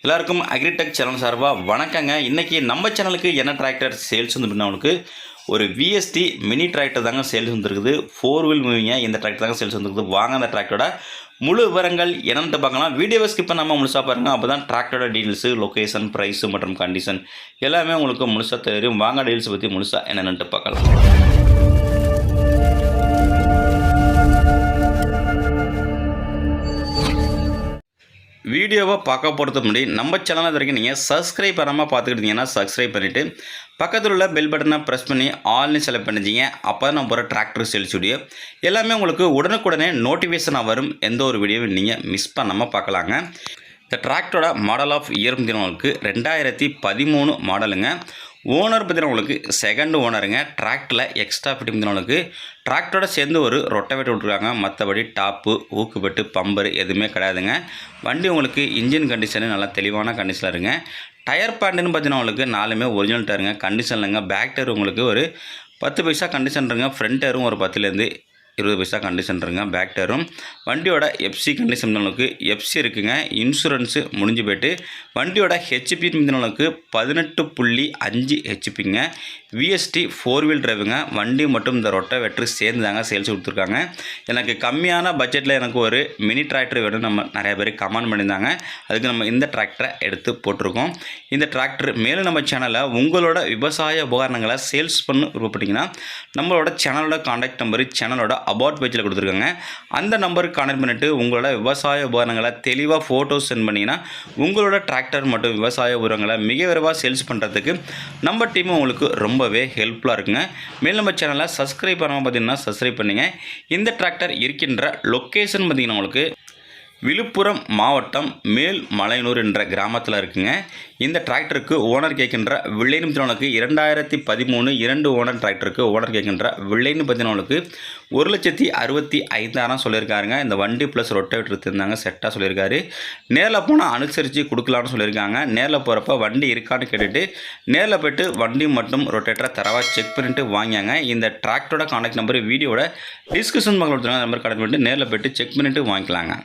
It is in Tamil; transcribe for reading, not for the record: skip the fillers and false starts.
எல்லாருக்கும் அக்ரிடெக் சேனல் சார்பாக வணக்கங்க. இன்றைக்கி நம்ம சேனலுக்கு என்ன டிராக்டர் சேல்ஸ் வந்து உங்களுக்கு ஒரு விஎஸ்டி மினி டிராக்டர் தாங்க சேல்ஸ் வந்துருக்குது. 4 வீல் மூவிங்க இந்த டிராக்டர் தாங்க சேல்ஸ் வந்துருக்குது. வாங்க அந்த டிராக்டரோட முழு விவரங்கள் என்னென்னு பார்க்கலாம். வீடியோவை ஸ்கிப் பண்ணாமல் முழுசாக பாருங்கள். அப்போ தான் டிராக்டரோட டீட்டெயில்ஸு, லொக்கேஷன், ப்ரைஸு மற்றும் கண்டிஷன் எல்லாமே உங்களுக்கு முழுசாக தெரியும். வாங்க டீட்டெயில்ஸ் பற்றி முழுசாக என்னென்னு பார்க்கலாம். வீடியோவை பார்க்க போகிறதுக்கு முன்னாடி நம்ம சேனல் இது வரைக்கும் நீங்கள் சப்ஸ்கிரைப் பண்ணாமல் பார்த்துக்கிட்டீங்கன்னா சப்ஸ்கிரைப் பண்ணிவிட்டு பக்கத்தில் உள்ள பெல் பட்டனை ப்ரெஸ் பண்ணி ஆல்னு செலக்ட் பண்ணிச்சிங்க. அப்போ தான் நம்ம போகிற டிராக்டர் சேல்ஸ் வீடியோ எல்லாமே உங்களுக்கு உடனுக்குடனே நோட்டிஃபிகேஷனாக வரும். எந்த ஒரு வீடியோவும் நீங்கள் மிஸ் பண்ணாமல் பார்க்கலாங்க. இந்த டிராக்டரோட மாடல் ஆஃப் இயர் பார்த்தீங்கன்னா 2013 மாடலுங்க. ஓனர் பார்த்தீங்கன்னா உங்களுக்கு செகண்ட் ஓனருங்க. டிராக்டரில் எக்ஸ்ட்ரா ஃபிட்டிங் பார்த்தீங்கன்னா டிராக்டரோட சேர்ந்து ஒரு ரொட்டவேட்டர் விட்ருக்காங்க. மற்றபடி டாப்பு, ஊக்குப்பட்டு, பம்பர் எதுவுமே கிடையாதுங்க. வண்டி உங்களுக்கு இன்ஜின் கண்டிஷனு நல்லா தெளிவான கண்டிஷனில் இருங்க. டயர் பேண்ட்டுன்னு பார்த்தீங்கன்னா உங்களுக்கு 4மே ஒரிஜினல் டயருங்க. கண்டிஷன்லங்க. பேக் டயர் உங்களுக்கு ஒரு 10 பைசா கண்டிஷன் இருங்க. ஃப்ரண்ட் டயரும் ஒரு 10லேருந்து 20 பைசா கண்டிஷன் இருக்குங்க. பேக் டயரும் வண்டியோட எஃப்சி கண்டிஷன் உங்களுக்கு எஃப்சி இருக்குங்க. இன்சூரன்ஸு முடிஞ்சு போய்ட்டு வண்டியோட ஹெச்பி உங்களுக்கு 18.5 ஹெச்பிங்க. VST 4 wheel டிரைவுங்க. வண்டி மற்றும் இந்த ரொட்டவேட்டர் சேர்ந்து தாங்க சேல்ஸ் கொடுத்துருக்காங்க. எனக்கு கம்மியான பட்ஜெட்டில் எனக்கு ஒரு மினி டிராக்டர் வேணும் நம்ம நிறைய பேர் கமெண்ட் பண்ணியிருந்தாங்க. அதுக்கு நம்ம இந்த டிராக்டரை எடுத்து போட்டிருக்கோம். இந்த டிராக்டர் மேலும் நம்ம சேனலில் உங்களோட விவசாய உபகரணங்களை சேல்ஸ் பண்ண விருப்பப்பட்டீங்கன்னா நம்மளோட சேனலோட கான்டாக்ட் நம்பரு சேனலோட அபவுட் பேஜில் கொடுத்துருக்காங்க. அந்த நம்பருக்கு கான்டாக்ட் பண்ணிவிட்டு உங்களோட விவசாய உபகரணங்களை தெளிவாக ஃபோட்டோஸ் சென்ட் பண்ணிங்கன்னா உங்களோட டிராக்டர் மற்றும் விவசாய உரங்களை மிக விரைவாக சேல்ஸ் பண்ணுறதுக்கு நம்ம டீமும் உங்களுக்கு ரொம்பவே ஹெல்ப்ஃபுல்லாக இருக்குங்க. மேலும் நம்ம சேனலை சப்ஸ்கிரைப் பண்ணாமல் பார்த்தீங்கன்னா சப்ஸ்கிரைப் பண்ணுங்க. இந்த டிராக்டர் இருக்கின்ற லொக்கேஷன் பார்த்தீங்கன்னா உங்களுக்கு விழுப்புரம் மாவட்டம் மேல்மலையனூர் என்ற கிராமத்தில் இருக்குங்க. இந்த டிராக்டருக்கு ஓனர் கேட்கின்ற வில்லைன்னு பார்த்தீங்கன்னா 2013 2 ஓனர் டிராக்டருக்கு ஓனர் கேட்கின்ற வில்லைன்னு பார்த்தீங்கன்னா 1,65,000 சொல்லியிருக்காருங்க. இந்த வண்டி ப்ளஸ் ரொட்டேட்டர் இருந்தாங்க செட்டாக சொல்லியிருக்காரு. நேரில் போனால் அனுசரித்து கொடுக்கலான்னு சொல்லியிருக்காங்க. நேரில் போகிறப்ப வண்டி இருக்கான்னு கேட்டுட்டு நேரில் போய்ட்டு வண்டி மற்றும் ரொட்டேட்டரை தரவாக செக் பண்ணிவிட்டு வாங்கியாங்க. இந்த டிராக்டரோட கான்டாக்ட் நம்பர் வீடியோட டிஸ்கிரிப்ஷன் கொடுத்துருங்க. நம்பர் கான்டாக்ட் பண்ணிட்டு நேரில் போய்ட்டு செக் பண்ணிவிட்டு வாங்கிக்கலாங்க.